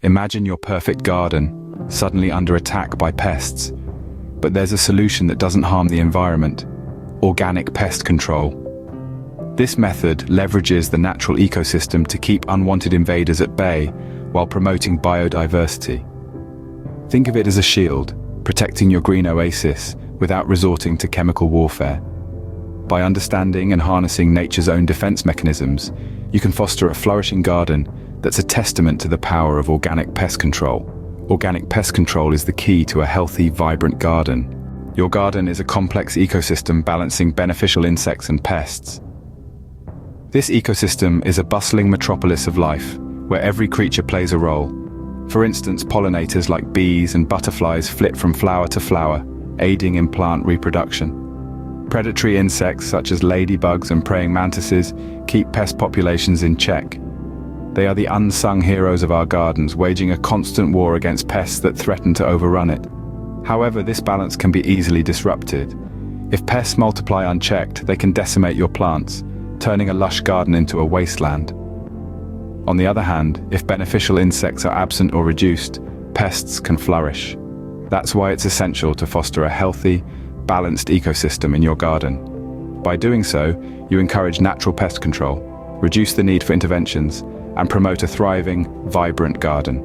Imagine your perfect garden, suddenly under attack by pests. But there's a solution that doesn't harm the environment: organic pest control. This method leverages the natural ecosystem to keep unwanted invaders at bay while promoting biodiversity. Think of it as a shield, protecting your green oasis without resorting to chemical warfare. By understanding and harnessing nature's own defense mechanisms, you can foster a flourishing garden that's a testament to the power of organic pest control. Organic pest control is the key to a healthy, vibrant garden. Your garden is a complex ecosystem balancing beneficial insects and pests. This ecosystem is a bustling metropolis of life, where every creature plays a role. For instance, pollinators like bees and butterflies flit from flower to flower, aiding in plant reproduction. Predatory insects such as ladybugs and praying mantises keep pest populations in check. They are the unsung heroes of our gardens, waging a constant war against pests that threaten to overrun it. However, this balance can be easily disrupted. If pests multiply unchecked, they can decimate your plants, turning a lush garden into a wasteland. On the other hand, if beneficial insects are absent or reduced, pests can flourish. That's why it's essential to foster a healthy, balanced ecosystem in your garden. By doing so, you encourage natural pest control, reduce the need for interventions, and promote a thriving, vibrant garden.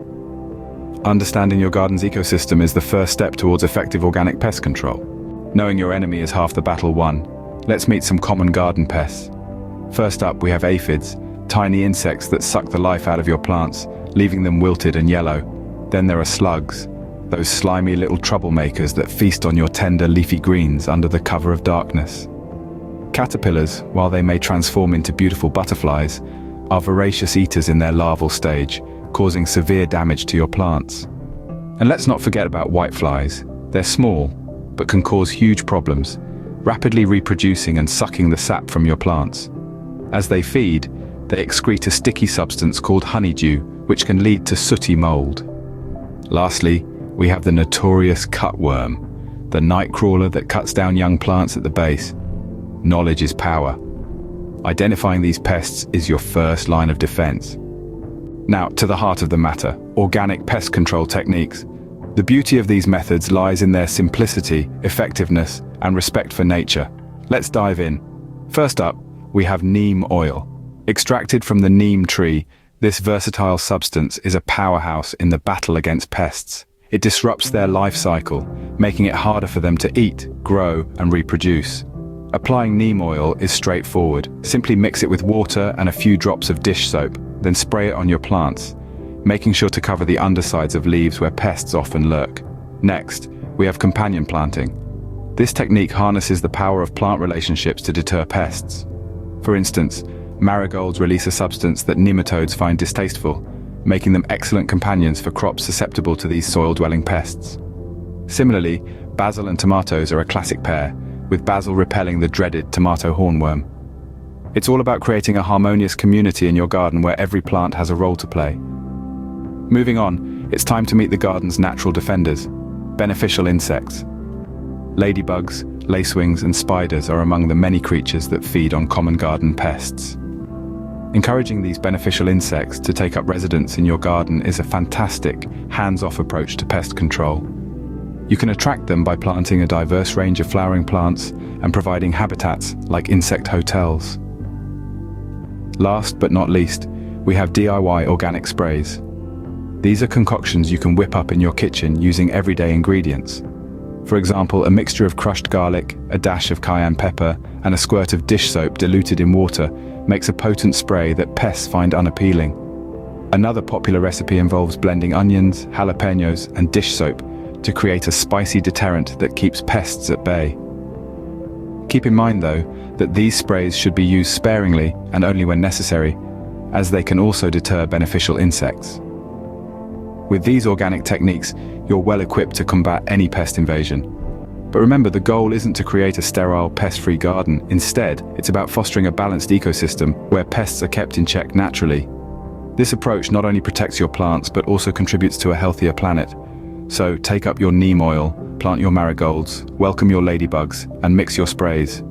Understanding your garden's ecosystem is the first step towards effective organic pest control. Knowing your enemy is half the battle won. Let's meet some common garden pests. First up, we have aphids, tiny insects that suck the life out of your plants, leaving them wilted and yellow. Then there are slugs, those slimy little troublemakers that feast on your tender leafy greens under the cover of darkness. Caterpillars, while they may transform into beautiful butterflies, are voracious eaters in their larval stage, causing severe damage to your plants. And let's not forget about whiteflies. They're small, but can cause huge problems, rapidly reproducing and sucking the sap from your plants. As they feed, they excrete a sticky substance called honeydew, which can lead to sooty mold. Lastly, we have the notorious cutworm, the night crawler that cuts down young plants at the base. Knowledge is power. Identifying these pests is your first line of defense. Now, to the heart of the matter, organic pest control techniques. The beauty of these methods lies in their simplicity, effectiveness, and respect for nature. Let's dive in. First up, we have neem oil. Extracted from the neem tree, this versatile substance is a powerhouse in the battle against pests. It disrupts their life cycle, making it harder for them to eat, grow, and reproduce. Applying neem oil is straightforward. Simply mix it with water and a few drops of dish soap, then spray it on your plants, making sure to cover the undersides of leaves where pests often lurk. Next, we have companion planting. This technique harnesses the power of plant relationships to deter pests. For instance, marigolds release a substance that nematodes find distasteful, making them excellent companions for crops susceptible to these soil-dwelling pests. Similarly, basil and tomatoes are a classic pair, with basil repelling the dreaded tomato hornworm. It's all about creating a harmonious community in your garden where every plant has a role to play. Moving on, it's time to meet the garden's natural defenders, beneficial insects. Ladybugs, lacewings, and spiders are among the many creatures that feed on common garden pests. Encouraging these beneficial insects to take up residence in your garden is a fantastic, hands-off approach to pest control. You can attract them by planting a diverse range of flowering plants and providing habitats like insect hotels. Last but not least, we have DIY organic sprays. These are concoctions you can whip up in your kitchen using everyday ingredients. For example, a mixture of crushed garlic, a dash of cayenne pepper, and a squirt of dish soap diluted in water makes a potent spray that pests find unappealing. Another popular recipe involves blending onions, jalapenos, and dish soap to create a spicy deterrent that keeps pests at bay. Keep in mind, though, that these sprays should be used sparingly and only when necessary, as they can also deter beneficial insects. With these organic techniques, you're well equipped to combat any pest invasion. But remember, the goal isn't to create a sterile, pest-free garden. Instead, it's about fostering a balanced ecosystem where pests are kept in check naturally. This approach not only protects your plants, but also contributes to a healthier planet. So take up your neem oil, plant your marigolds, welcome your ladybugs, and mix your sprays.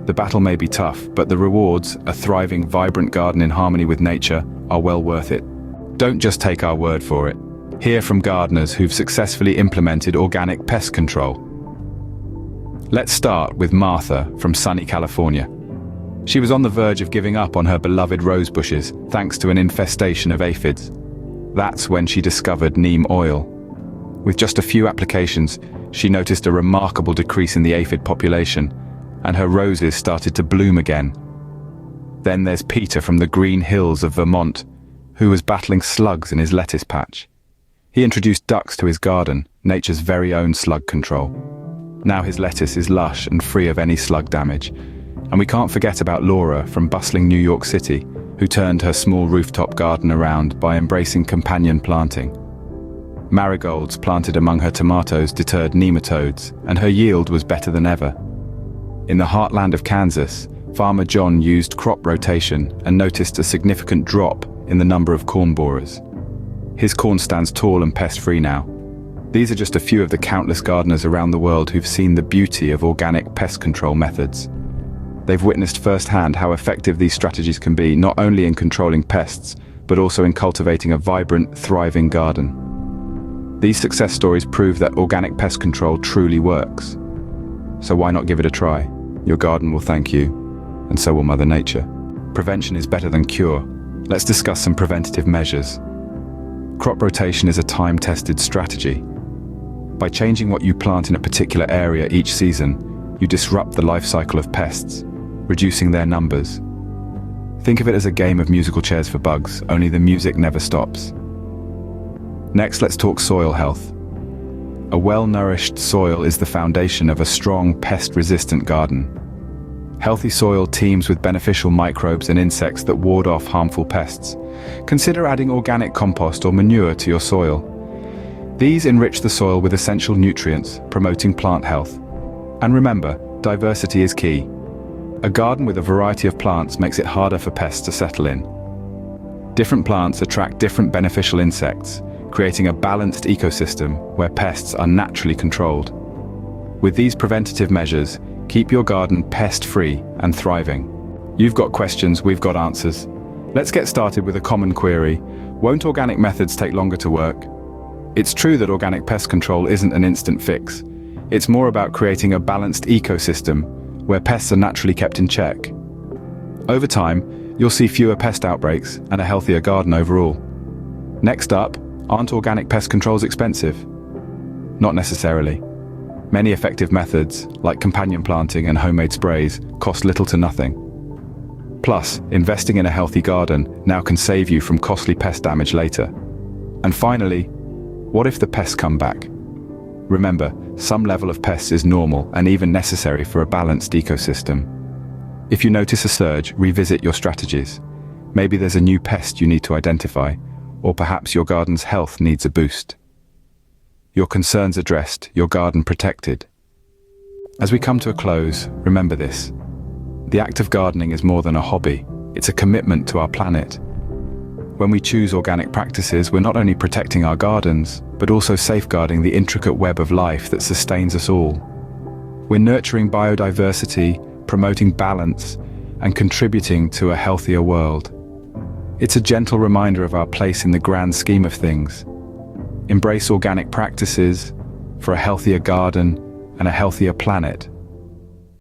The battle may be tough, but the rewards, a thriving, vibrant garden in harmony with nature, are well worth it. don't just take our word for it. Hear from gardeners who've successfully implemented organic pest control. Let's start with Martha from sunny California. She was on the verge of giving up on her beloved rose bushes thanks to an infestation of aphids. That's when she discovered neem oil. With just a few applications, she noticed a remarkable decrease in the aphid population, and her roses started to bloom again. Then there's Peter from the green hills of Vermont, who was battling slugs in his lettuce patch. He introduced ducks to his garden, nature's very own slug control. Now his lettuce is lush and free of any slug damage. And we can't forget about Laura from bustling New York City, who turned her small rooftop garden around by embracing companion planting. Marigolds planted among her tomatoes deterred nematodes, and her yield was better than ever. In the heartland of Kansas, Farmer John used crop rotation and noticed a significant drop in the number of corn borers. His corn stands tall and pest-free now. These are just a few of the countless gardeners around the world who've seen the beauty of organic pest control methods. They've witnessed firsthand how effective these strategies can be, not only in controlling pests, but also in cultivating a vibrant, thriving garden. These success stories prove that organic pest control truly works. So why not give it a try? Your garden will thank you, and so will Mother Nature. Prevention is better than cure. Let's discuss some preventative measures. Crop rotation is a time-tested strategy. By changing what you plant in a particular area each season, you disrupt the life cycle of pests, reducing their numbers. Think of it as a game of musical chairs for bugs, only the music never stops. Next, let's talk soil health. A well-nourished soil is the foundation of a strong, pest-resistant garden. Healthy soil teems with beneficial microbes and insects that ward off harmful pests. Consider adding organic compost or manure to your soil. These enrich the soil with essential nutrients, promoting plant health. And remember, diversity is key. A garden with a variety of plants makes it harder for pests to settle in. Different plants attract different beneficial insects, creating a balanced ecosystem where pests are naturally controlled. With these preventative measures, keep your garden pest-free and thriving. You've got questions, we've got answers. Let's get started with a common query. Won't organic methods take longer to work? It's true that organic pest control isn't an instant fix. It's more about creating a balanced ecosystem where pests are naturally kept in check. Over time, you'll see fewer pest outbreaks and a healthier garden overall. Next up, aren't organic pest controls expensive? Not necessarily. Many effective methods, like companion planting and homemade sprays, cost little to nothing. Plus, investing in a healthy garden now can save you from costly pest damage later. And finally, what if the pests come back? Remember, some level of pests is normal and even necessary for a balanced ecosystem. If you notice a surge, revisit your strategies. Maybe there's a new pest you need to identify, or perhaps your garden's health needs a boost. Your concerns addressed, your garden protected. As we come to a close, remember this. The act of gardening is more than a hobby. It's a commitment to our planet. When we choose organic practices, we're not only protecting our gardens, but also safeguarding the intricate web of life that sustains us all. We're nurturing biodiversity, promoting balance, and contributing to a healthier world. It's a gentle reminder of our place in the grand scheme of things. Embrace organic practices for a healthier garden and a healthier planet.